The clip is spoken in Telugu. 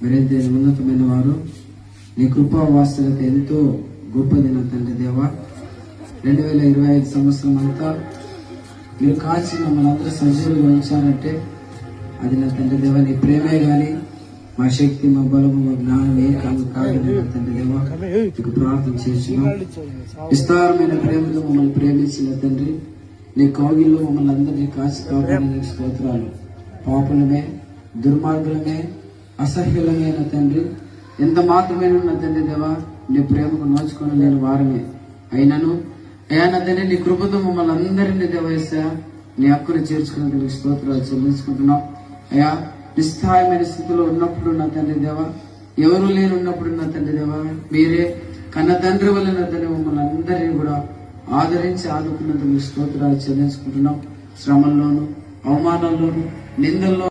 మీరైతే ఉన్నతమైన వారు. నీ కృపా వాస్తవత ఎంతో గొప్పది నా తండ్రి దేవా. 2025 సంవత్సరం అంతా మీరు కాచి మమ్మల్ని అందరూ సజీవులుగా ఉంచారంటే అది నా తండ్రి దేవా నీ ప్రేమే గాని మా శక్తి, మా బలము, మా జ్ఞానం ఏ కాదు కాదు నా తండ్రి దేవా. నీకు ప్రార్థన చేస్తున్నాం. విస్తారమైన ప్రేమతో మమ్మల్ని ప్రేమించిన తండ్రి, నీ కౌగిల్లో మమ్మల్ని అందరినీ కాచి కాపాడడానికి స్తోత్రాలు. పాపులమే, దుర్మార్గులమే, అసహ్యులమైన తండ్రి, ఎంత మాత్రమైన నా తండ్రి దేవా నీ ప్రేమకు నోచుకొని లేని వారమే అయినను అయ్యా నా తండ్రి నీ కృపతో మమ్మల్ని అందరినీ దేవయ్యా నీ హక్కును చేర్చుకున్నందుకు స్తోత్రాలు చెల్లించుకుంటున్నాం. అయ్యా నిస్సహాయమైన స్థితిలో ఉన్నప్పుడు నా తండ్రి దేవా, ఎవరు లేని ఉన్నప్పుడు నా తండ్రి దేవా మీరే కన్న తండ్రి వల్ల నా తండ్రి మమ్మల్ని అందరినీ కూడా ఆదరించి ఆదుకున్నందుకు స్తోత్రాలు చెల్లించుకుంటున్నాం. శ్రమల్లోను, అవమానాల్లోను, నిందల్లో